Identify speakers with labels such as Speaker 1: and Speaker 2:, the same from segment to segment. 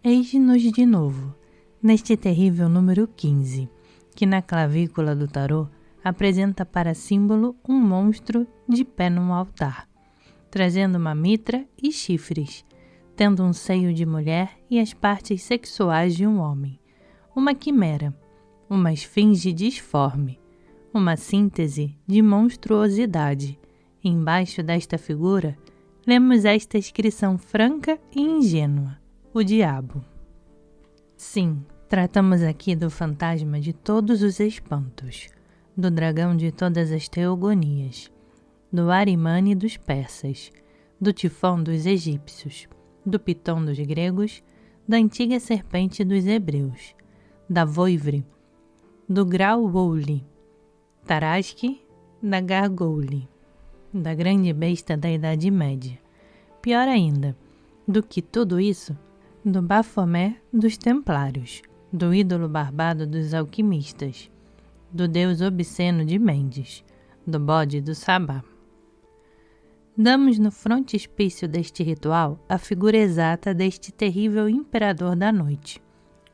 Speaker 1: Eis-nos de novo, neste terrível número 15, que na clavícula do tarô apresenta para símbolo um monstro de pé num altar, trazendo uma mitra e chifres, tendo um seio de mulher e as partes sexuais de um homem, uma quimera, uma esfinge disforme, uma síntese de monstruosidade. Embaixo desta figura, lemos esta inscrição franca e ingênua: o diabo. Sim, tratamos aqui do fantasma de todos os espantos, do dragão de todas as teogonias, do Arimane dos persas, do Tifão dos egípcios, do Piton dos gregos, da antiga serpente dos hebreus, da Voivre, do Grauouli, Tarasque, da Gargoule, da grande besta da Idade Média. Pior ainda do que tudo isso, do Bafomé dos Templários, do ídolo barbado dos alquimistas, do deus obsceno de Mendes, do bode do Sabá. Damos no frontispício deste ritual a figura exata deste terrível imperador da noite,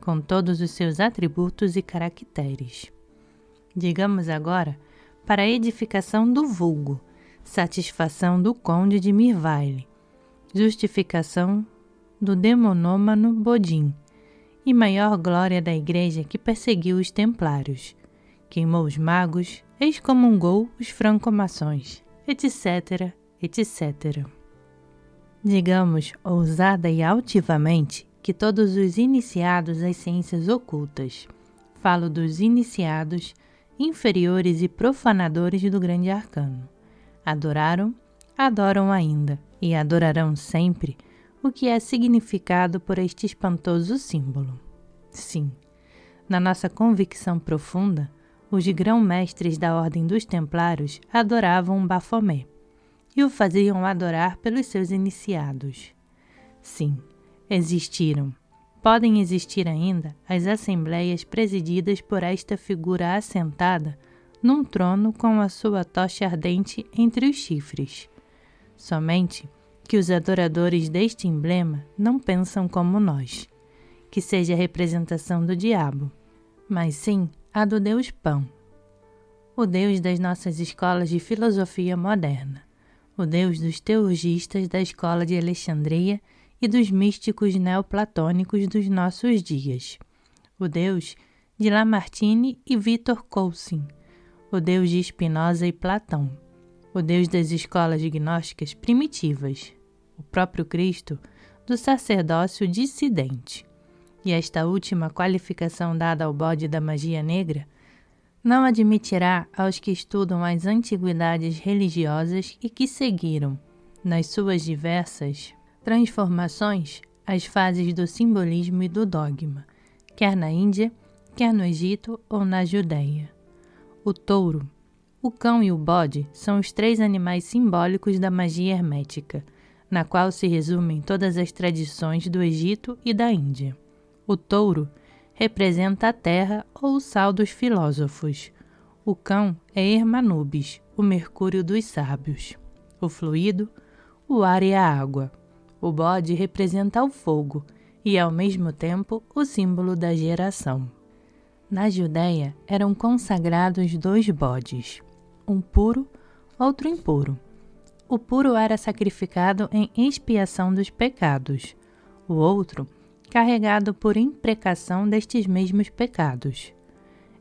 Speaker 1: com todos os seus atributos e caracteres. Digamos agora para a edificação do vulgo, satisfação do conde de Mirvaile, justificação do demonômano Bodin e maior glória da igreja que perseguiu os templários, queimou os magos, excomungou os franco-maçons, etc., etc. Digamos, ousada e altivamente, que todos os iniciados às ciências ocultas, falo dos iniciados, inferiores e profanadores do grande arcano, adoraram, adoram ainda e adorarão sempre o que é significado por este espantoso símbolo. Sim, na nossa convicção profunda, os grão-mestres da Ordem dos Templários adoravam Bafomé e o faziam adorar pelos seus iniciados. Sim, existiram, podem existir ainda as assembleias presididas por esta figura assentada num trono com a sua tocha ardente entre os chifres. Somente que os adoradores deste emblema não pensam como nós, que seja a representação do diabo, mas sim a do Deus Pão, o Deus das nossas escolas de filosofia moderna, o Deus dos teurgistas da escola de Alexandria e dos místicos neoplatônicos dos nossos dias, o Deus de Lamartine e Victor Cousin, o Deus de Spinoza e Platão, o Deus das escolas gnósticas primitivas, o próprio Cristo do sacerdócio dissidente. E esta última qualificação dada ao bode da magia negra não admitirá aos que estudam as antiguidades religiosas e que seguiram, nas suas diversas transformações, as fases do simbolismo e do dogma, quer na Índia, quer no Egito ou na Judéia. O touro, o cão e o bode são os três animais simbólicos da magia hermética, na qual se resumem todas as tradições do Egito e da Índia. O touro representa a terra ou o sal dos filósofos. O cão é Hermanubis, o mercúrio dos sábios. O fluido, o ar e a água. O bode representa o fogo e, ao mesmo tempo, o símbolo da geração. Na Judéia eram consagrados 2 bodes, um puro, outro impuro. O puro era sacrificado em expiação dos pecados, o outro carregado por imprecação destes mesmos pecados.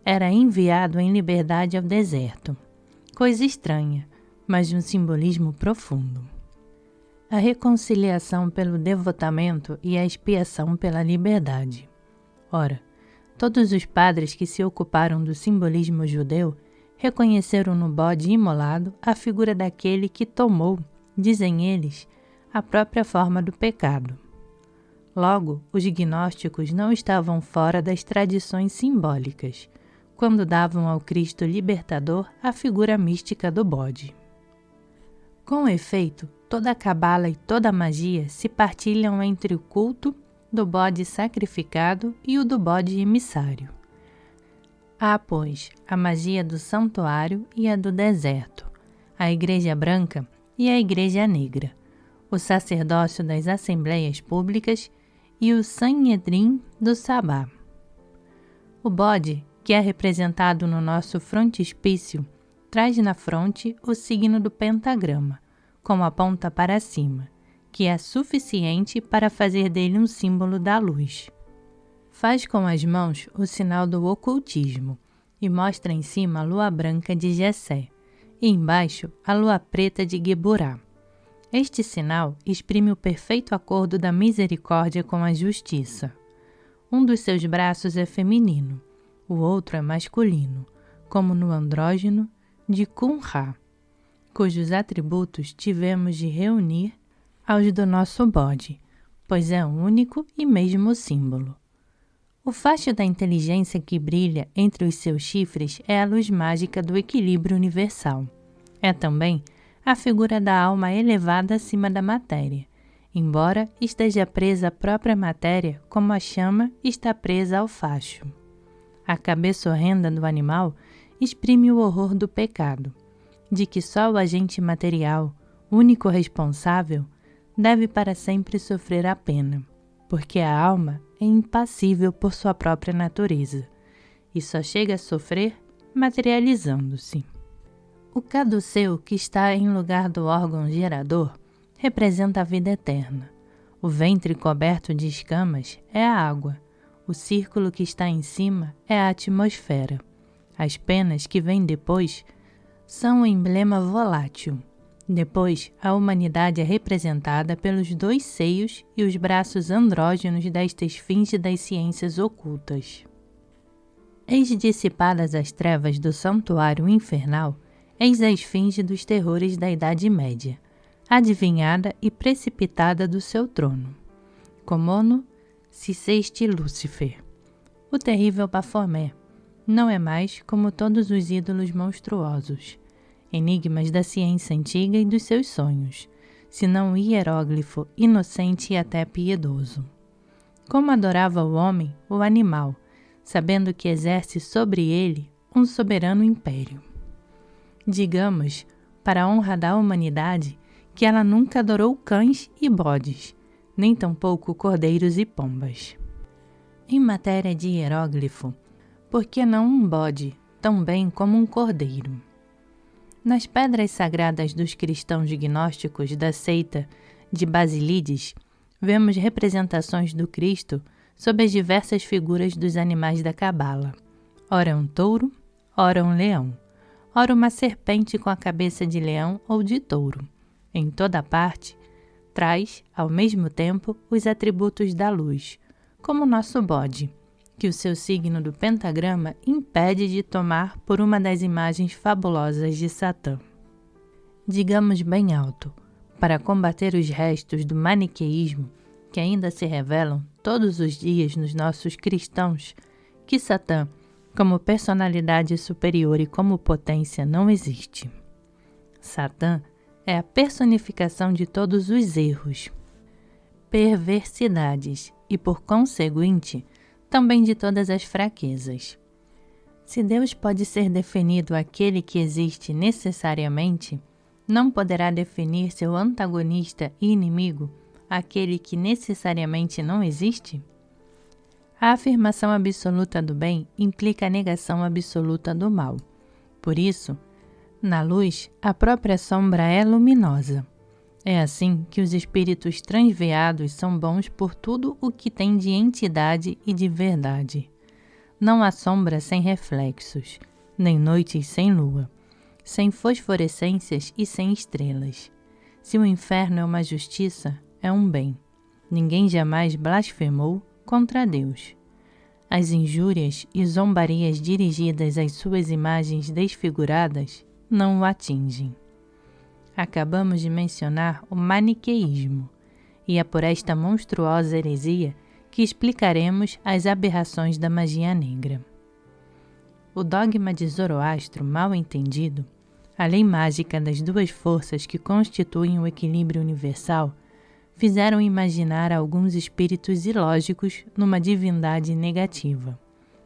Speaker 1: Era enviado em liberdade ao deserto. Coisa estranha, mas de um simbolismo profundo. A reconciliação pelo devotamento e a expiação pela liberdade. Ora, todos os padres que se ocuparam do simbolismo judeu reconheceram no bode imolado a figura daquele que tomou, dizem eles, a própria forma do pecado. Logo, os gnósticos não estavam fora das tradições simbólicas, quando davam ao Cristo libertador a figura mística do bode. Com efeito, toda a cabala e toda a magia se partilham entre o culto do bode sacrificado e o do bode emissário. Há, pois, a magia do santuário e a do deserto, a Igreja Branca e a Igreja Negra, o sacerdócio das assembleias públicas e o Sanhedrin do Sabá. O bode, que é representado no nosso frontispício, traz na fronte o signo do pentagrama, com a ponta para cima, que é suficiente para fazer dele um símbolo da luz. Faz com as mãos o sinal do ocultismo e mostra em cima a lua branca de Jessé e embaixo a lua preta de Geburá. Este sinal exprime o perfeito acordo da misericórdia com a justiça. Um dos seus braços é feminino, o outro é masculino, como no andrógeno de Kun-Ra, cujos atributos tivemos de reunir aos do nosso bode, pois é um único e mesmo símbolo. O facho da inteligência que brilha entre os seus chifres é a luz mágica do equilíbrio universal. É também a figura da alma elevada acima da matéria, embora esteja presa à própria matéria como a chama está presa ao facho. A cabeça horrenda do animal exprime o horror do pecado, de que só o agente material, único responsável, deve para sempre sofrer a pena, porque a alma é impassível por sua própria natureza e só chega a sofrer materializando-se. O caduceu, que está em lugar do órgão gerador, representa a vida eterna. O ventre coberto de escamas é a água. O círculo que está em cima é a atmosfera. As penas que vêm depois são o emblema volátil. Depois, a humanidade é representada pelos dois seios e os braços andrógenos desta esfinge das ciências ocultas. Eis dissipadas as trevas do santuário infernal, eis a esfinge dos terrores da Idade Média, adivinhada e precipitada do seu trono. Comono Ciceste Lúcifer. O terrível Bafomé não é mais como todos os ídolos monstruosos, enigmas da ciência antiga e dos seus sonhos, senão um hieróglifo inocente e até piedoso. Como adorava o homem, o animal, sabendo que exerce sobre ele um soberano império. Digamos, para a honra da humanidade, que ela nunca adorou cães e bodes, nem tampouco cordeiros e pombas. Em matéria de hieróglifo, por que não um bode, tão bem como um cordeiro? Nas pedras sagradas dos cristãos gnósticos da seita de Basílides, vemos representações do Cristo sob as diversas figuras dos animais da Cabala. Ora um touro, ora um leão, ora uma serpente com a cabeça de leão ou de touro. Em toda parte, traz, ao mesmo tempo, os atributos da luz, como o nosso bode, que o seu signo do pentagrama impede de tomar por uma das imagens fabulosas de Satã. Digamos bem alto, para combater os restos do maniqueísmo que ainda se revelam todos os dias nos nossos cristãos, que Satã, como personalidade superior e como potência, não existe. Satã é a personificação de todos os erros, perversidades e, por conseguinte, também de todas as fraquezas. Se Deus pode ser definido aquele que existe necessariamente, não poderá definir seu antagonista e inimigo aquele que necessariamente não existe? A afirmação absoluta do bem implica a negação absoluta do mal. Por isso, na luz, a própria sombra é luminosa. É assim que os espíritos transviados são bons por tudo o que tem de entidade e de verdade. Não há sombra sem reflexos, nem noites sem lua, sem fosforescências e sem estrelas. Se o inferno é uma justiça, é um bem. Ninguém jamais blasfemou contra Deus. As injúrias e zombarias dirigidas às suas imagens desfiguradas não o atingem. Acabamos de mencionar o maniqueísmo, e é por esta monstruosa heresia que explicaremos as aberrações da magia negra. O dogma de Zoroastro, mal entendido, a lei mágica das duas forças que constituem o equilíbrio universal, fizeram imaginar alguns espíritos ilógicos numa divindade negativa,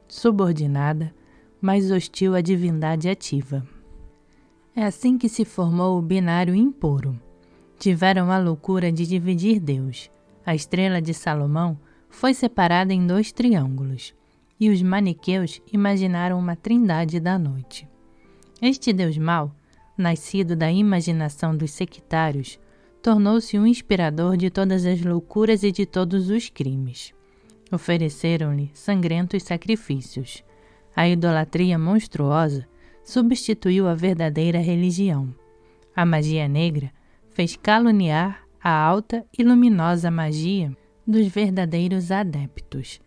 Speaker 1: subordinada, mas hostil à divindade ativa. É assim que se formou o binário impuro. Tiveram a loucura de dividir Deus, a estrela de Salomão, foi separada em 2 triângulos, e os maniqueus imaginaram uma trindade da noite. Este deus mau, nascido da imaginação dos sectários, tornou-se um inspirador de todas as loucuras e de todos os crimes. Ofereceram-lhe sangrentos sacrifícios. A idolatria monstruosa substituiu a verdadeira religião. A magia negra fez caluniar a alta e luminosa magia dos verdadeiros adeptos.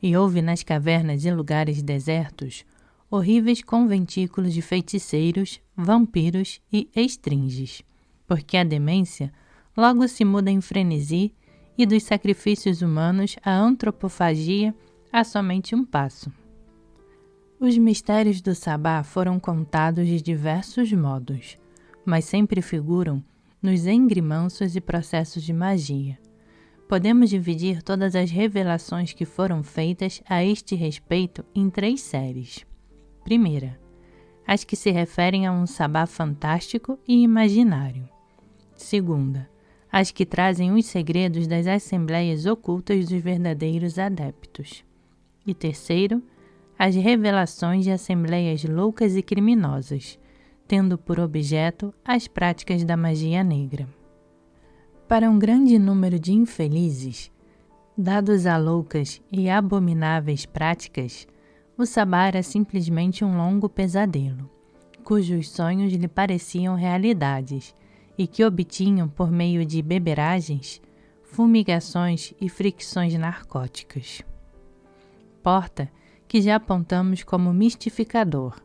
Speaker 1: E houve nas cavernas e lugares desertos horríveis conventículos de feiticeiros, vampiros e estringes, porque a demência logo se muda em frenesi e dos sacrifícios humanos a antropofagia há somente um passo. Os mistérios do sabá foram contados de diversos modos, mas sempre figuram nos engrimanços e processos de magia. Podemos dividir todas as revelações que foram feitas a este respeito em 3 séries. Primeira, as que se referem a um sabá fantástico e imaginário. Segunda, as que trazem os segredos das assembleias ocultas dos verdadeiros adeptos. E terceiro, as revelações de assembleias loucas e criminosas, tendo por objeto as práticas da magia negra. Para um grande número de infelizes, dados a loucas e abomináveis práticas, o sabá era simplesmente um longo pesadelo, cujos sonhos lhe pareciam realidades e que obtinham por meio de beberagens, fumigações e fricções narcóticas. Porta, que já apontamos como mistificador,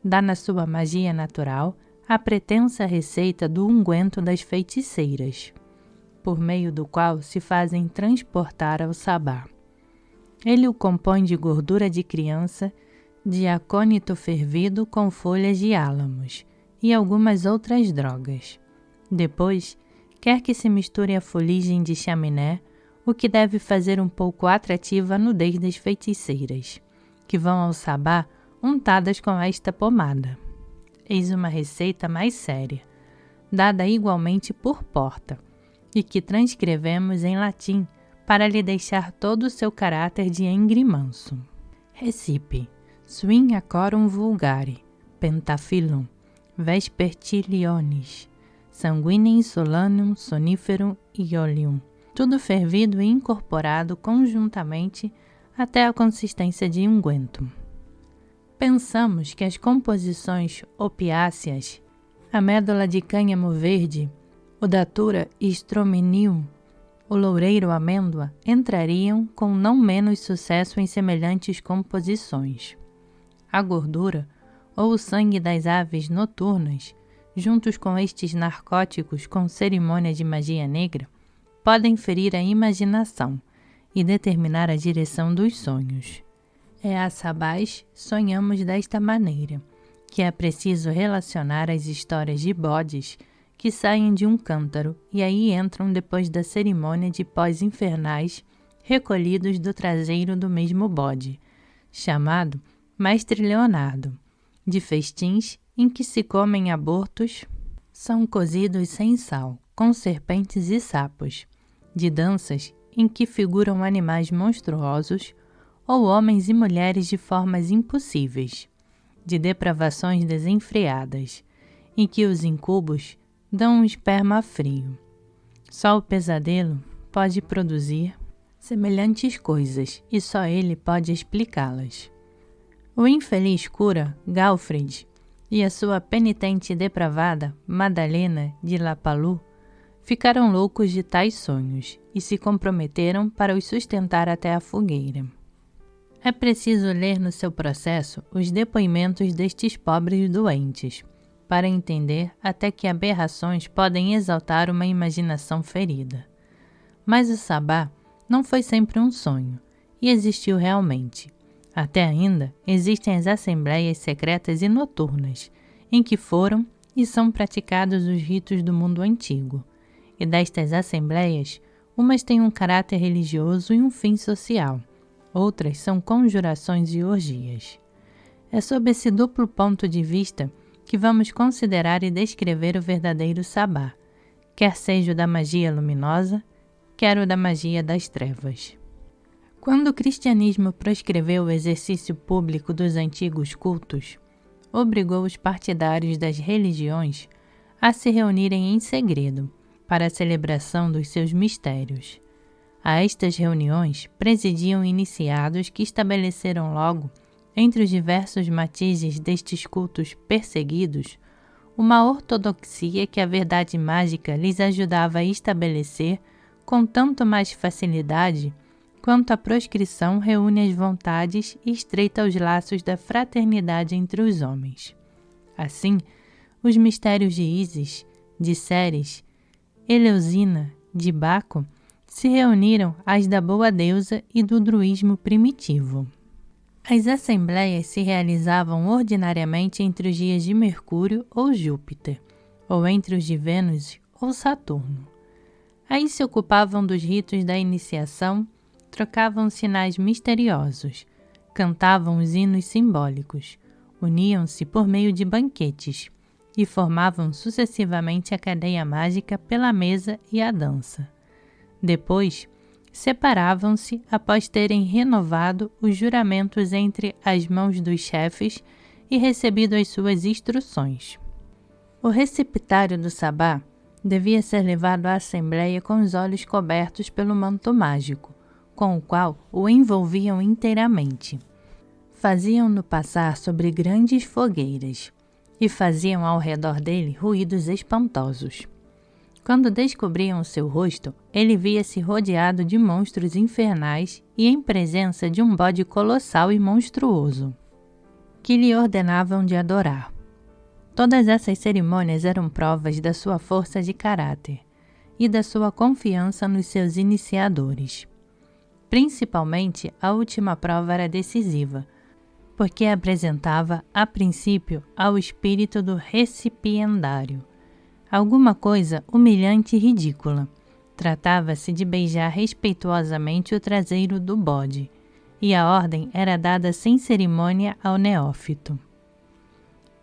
Speaker 1: dá na sua magia natural a pretensa receita do unguento das feiticeiras, por meio do qual se fazem transportar ao sabá. Ele o compõe de gordura de criança, de acônito fervido com folhas de álamos e algumas outras drogas. Depois, quer que se misture a fuligem de chaminé, o que deve fazer um pouco atrativa a nudez das feiticeiras, que vão ao sabá untadas com esta pomada. Eis uma receita mais séria, dada igualmente por Porta, e que transcrevemos em latim para lhe deixar todo o seu caráter de engrimanço. Recipe, suin acorum vulgare, pentaphyllum, vespertilionis, sanguinem solanum soniferum iolium, tudo fervido e incorporado conjuntamente até a consistência de unguento. Pensamos que as composições opiáceas, a médula de cânhamo verde, o datura strominium, o loureiro amêndoa, entrariam com não menos sucesso em semelhantes composições. A gordura, ou o sangue das aves noturnas, juntos com estes narcóticos com cerimônia de magia negra, podem ferir a imaginação e determinar a direção dos sonhos. É a sabás sonhamos desta maneira, que é preciso relacionar as histórias de bodes que saem de um cântaro e aí entram depois da cerimônia de pós-infernais recolhidos do traseiro do mesmo bode, chamado Mestre Leonardo, de festins em que se comem abortos, são cozidos sem sal, com serpentes e sapos, de danças em que figuram animais monstruosos ou homens e mulheres de formas impossíveis, de depravações desenfreadas, em que os incubos dão um esperma frio. Só o pesadelo pode produzir semelhantes coisas e só ele pode explicá-las. O infeliz cura Galfred e a sua penitente e depravada Madalena de La Palu ficaram loucos de tais sonhos e se comprometeram para os sustentar até a fogueira. É preciso ler no seu processo os depoimentos destes pobres doentes, para entender até que aberrações podem exaltar uma imaginação ferida. Mas o sabá não foi sempre um sonho, e existiu realmente. Até ainda existem as assembleias secretas e noturnas, em que foram e são praticados os ritos do mundo antigo. E destas assembleias, umas têm um caráter religioso e um fim social, outras são conjurações e orgias. É sob esse duplo ponto de vista que vamos considerar e descrever o verdadeiro sabá, quer seja o da magia luminosa, quer o da magia das trevas. Quando o cristianismo proscreveu o exercício público dos antigos cultos, obrigou os partidários das religiões a se reunirem em segredo para a celebração dos seus mistérios. A estas reuniões presidiam iniciados que estabeleceram logo, entre os diversos matizes destes cultos perseguidos, uma ortodoxia que a verdade mágica lhes ajudava a estabelecer com tanto mais facilidade quanto a proscrição reúne as vontades e estreita os laços da fraternidade entre os homens. Assim, os mistérios de Ísis, de Ceres, Eleusina, de Baco, se reuniram às da boa deusa e do druismo primitivo. As assembleias se realizavam ordinariamente entre os dias de Mercúrio ou Júpiter, ou entre os de Vênus ou Saturno. Aí se ocupavam dos ritos da iniciação, trocavam sinais misteriosos, cantavam os hinos simbólicos, uniam-se por meio de banquetes e formavam sucessivamente a cadeia mágica pela mesa e a dança. Depois, separavam-se após terem renovado os juramentos entre as mãos dos chefes e recebido as suas instruções. O receptário do sabá devia ser levado à assembleia com os olhos cobertos pelo manto mágico, com o qual o envolviam inteiramente. Faziam-no passar sobre grandes fogueiras e faziam ao redor dele ruídos espantosos. Quando descobriam o seu rosto, ele via-se rodeado de monstros infernais e em presença de um bode colossal e monstruoso, que lhe ordenavam de adorar. Todas essas cerimônias eram provas da sua força de caráter e da sua confiança nos seus iniciadores. Principalmente, a última prova era decisiva, porque apresentava, a princípio, ao espírito do recipiendário alguma coisa humilhante e ridícula. Tratava-se de beijar respeituosamente o traseiro do bode, e a ordem era dada sem cerimônia ao neófito.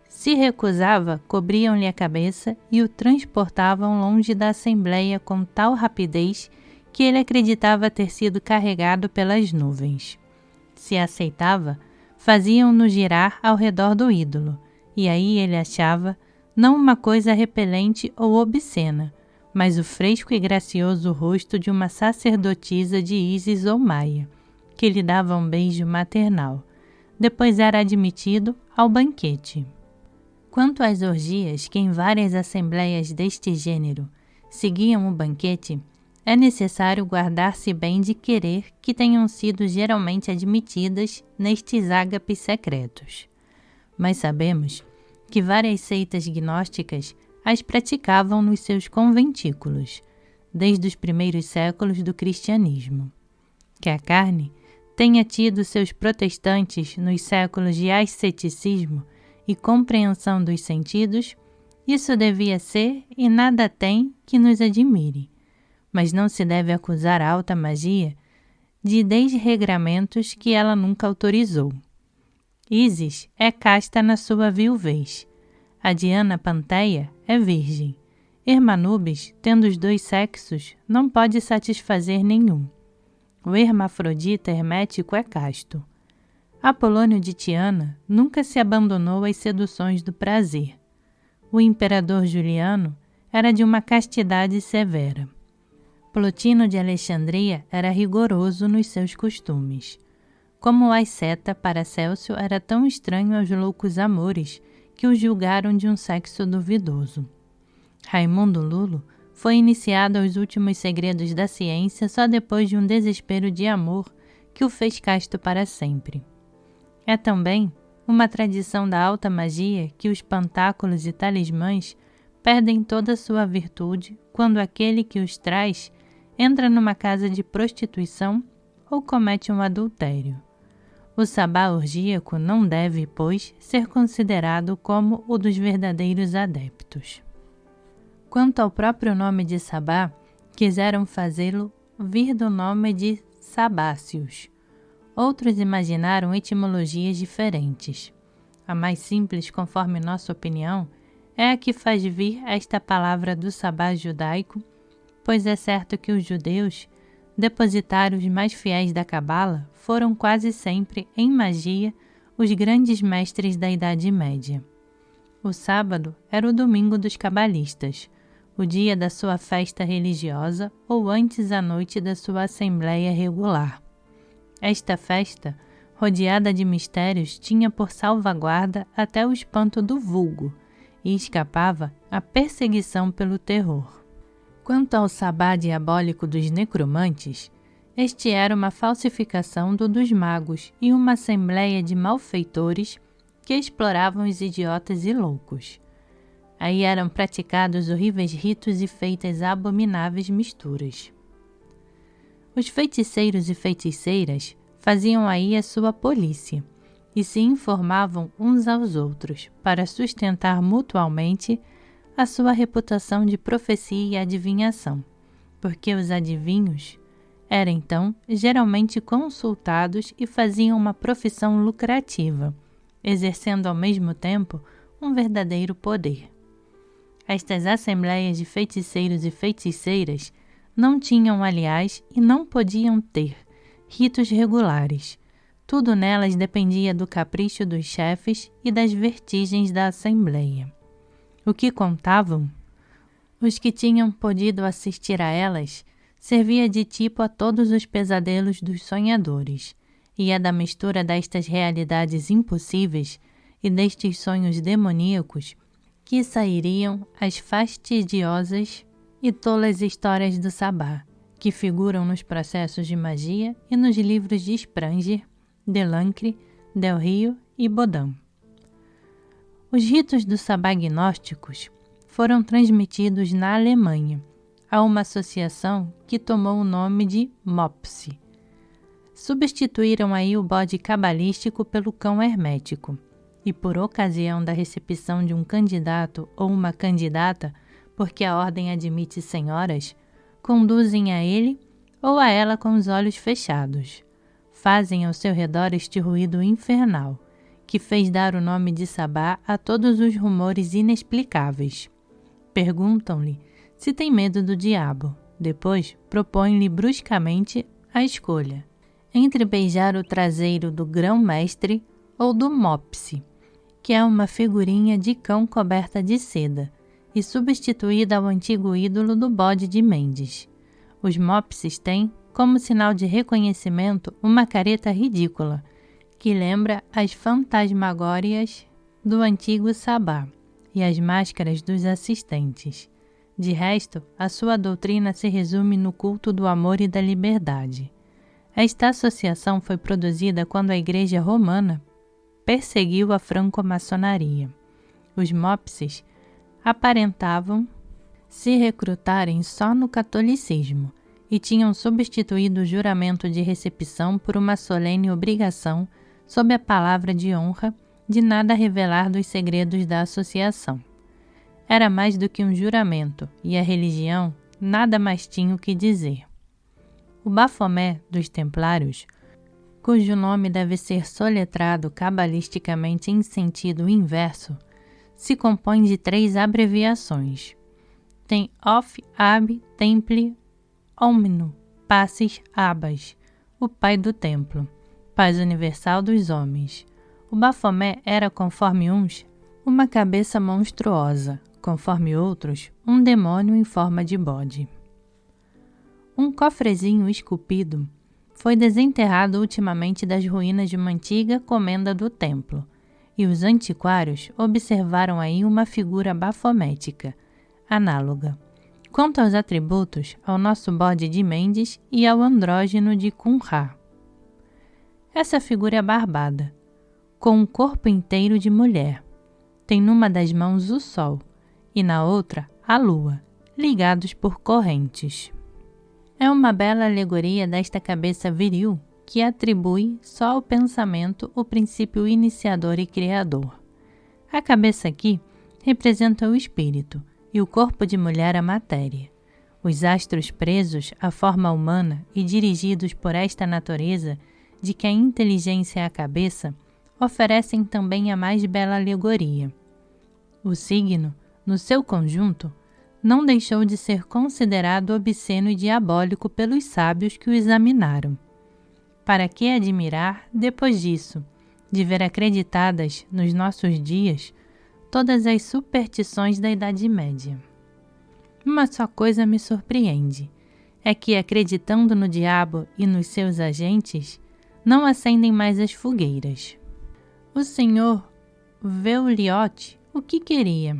Speaker 1: Se recusava, cobriam-lhe a cabeça e o transportavam longe da assembleia com tal rapidez que ele acreditava ter sido carregado pelas nuvens. Se aceitava, faziam-no girar ao redor do ídolo, e aí ele achava não uma coisa repelente ou obscena, mas o fresco e gracioso rosto de uma sacerdotisa de Ísis ou Maia, que lhe dava um beijo maternal. Depois era admitido ao banquete. Quanto às orgias que em várias assembleias deste gênero seguiam o banquete, é necessário guardar-se bem de querer que tenham sido geralmente admitidas nestes ágapes secretos. Mas sabemos que várias seitas gnósticas as praticavam nos seus conventículos, desde os primeiros séculos do cristianismo. Que a carne tenha tido seus protestantes nos séculos de asceticismo e compreensão dos sentidos, isso devia ser e nada tem que nos admire, mas não se deve acusar a alta magia de desregramentos que ela nunca autorizou. Ísis é casta na sua viuvez. A Diana Panteia é virgem. Hermanubis, tendo os dois sexos, não pode satisfazer nenhum. O hermafrodita hermético é casto. Apolônio de Tiana nunca se abandonou às seduções do prazer. O imperador Juliano era de uma castidade severa. Plotino de Alexandria era rigoroso nos seus costumes. Como o asceta Paracélcio era tão estranho aos loucos amores que o julgaram de um sexo duvidoso. Raimundo Lulo foi iniciado aos últimos segredos da ciência só depois de um desespero de amor que o fez casto para sempre. É também uma tradição da alta magia que os pantáculos e talismãs perdem toda a sua virtude quando aquele que os traz entra numa casa de prostituição ou comete um adultério. O sabá orgíaco não deve, pois, ser considerado como o dos verdadeiros adeptos. Quanto ao próprio nome de sabá, quiseram fazê-lo vir do nome de sabáceos. Outros imaginaram etimologias diferentes. A mais simples, conforme nossa opinião, é a que faz vir esta palavra do sabá judaico, pois é certo que os judeus depositários mais fiéis da cabala foram quase sempre, em magia, os grandes mestres da Idade Média. O sábado era o domingo dos cabalistas, o dia da sua festa religiosa ou antes à noite da sua assembleia regular. Esta festa, rodeada de mistérios, tinha por salvaguarda até o espanto do vulgo e escapava à perseguição pelo terror. Quanto ao sabá diabólico dos necromantes, este era uma falsificação do dos magos e uma assembleia de malfeitores que exploravam os idiotas e loucos. Aí eram praticados horríveis ritos e feitas abomináveis misturas. Os feiticeiros e feiticeiras faziam aí a sua polícia e se informavam uns aos outros para sustentar mutualmente a sua reputação de profecia e adivinhação, porque os adivinhos eram então geralmente consultados e faziam uma profissão lucrativa, exercendo ao mesmo tempo um verdadeiro poder. Estas assembleias de feiticeiros e feiticeiras não tinham, aliás, e não podiam ter, ritos regulares. Tudo nelas dependia do capricho dos chefes e das vertigens da assembleia. O que contavam? Os que tinham podido assistir a elas servia de tipo a todos os pesadelos dos sonhadores, e é da mistura destas realidades impossíveis e destes sonhos demoníacos que sairiam as fastidiosas e tolas histórias do sabá, que figuram nos processos de magia e nos livros de Spranger, Delancre, Del Rio e Baudin. Os ritos do sabá gnósticos foram transmitidos na Alemanha a uma associação que tomou o nome de MOPSE. Substituíram aí o bode cabalístico pelo cão hermético, e por ocasião da recepção de um candidato ou uma candidata, porque a ordem admite senhoras, conduzem a ele ou a ela com os olhos fechados. Fazem ao seu redor este ruído infernal, que fez dar o nome de sabá a todos os rumores inexplicáveis. Perguntam-lhe se tem medo do diabo. Depois propõem-lhe bruscamente a escolha entre beijar o traseiro do grão-mestre ou do mopse, que é uma figurinha de cão coberta de seda e substituída ao antigo ídolo do bode de Mendes. Os mopses têm, como sinal de reconhecimento, uma careta ridícula, que lembra as fantasmagórias do antigo sabá e as máscaras dos assistentes. De resto, a sua doutrina se resume no culto do amor e da liberdade. Esta associação foi produzida quando a Igreja Romana perseguiu a franco-maçonaria. Os mopses aparentavam se recrutarem só no catolicismo e tinham substituído o juramento de recepção por uma solene obrigação, sob a palavra de honra, de nada revelar dos segredos da associação. Era mais do que um juramento, e a religião nada mais tinha o que dizer. O Bafomé dos Templários, cujo nome deve ser soletrado cabalisticamente em sentido inverso, se compõe de 3 abreviações. Tem Of Ab Templi Omnum Passis Abbas, o pai do templo, paz universal dos homens. O Bafomé era, conforme uns, uma cabeça monstruosa, conforme outros, um demônio em forma de bode. Um cofrezinho esculpido foi desenterrado ultimamente das ruínas de uma antiga comenda do templo, e os antiquários observaram aí uma figura bafomética, análoga, quanto aos atributos, ao nosso bode de Mendes e ao andrógeno de Qumran. Essa figura é barbada, com um corpo inteiro de mulher. Tem numa das mãos o sol e na outra a lua, ligados por correntes. É uma bela alegoria desta cabeça viril que atribui só ao pensamento o princípio iniciador e criador. A cabeça aqui representa o espírito e o corpo de mulher a matéria. Os astros presos à forma humana e dirigidos por esta natureza de que a inteligência é a cabeça, oferecem também a mais bela alegoria. O signo, no seu conjunto, não deixou de ser considerado obsceno e diabólico pelos sábios que o examinaram. Para que admirar, depois disso, de ver acreditadas, nos nossos dias, todas as superstições da Idade Média? Uma só coisa me surpreende, é que, acreditando no diabo e nos seus agentes, não acendem mais as fogueiras. O senhor Veuliot o que queria?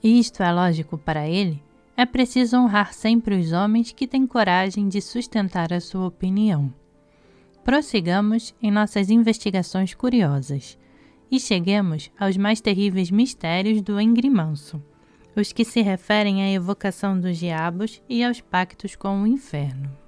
Speaker 1: E isto é lógico para ele? É preciso honrar sempre os homens que têm coragem de sustentar a sua opinião. Prossigamos em nossas investigações curiosas e cheguemos aos mais terríveis mistérios do Engrimanso, os que se referem à evocação dos diabos e aos pactos com o inferno.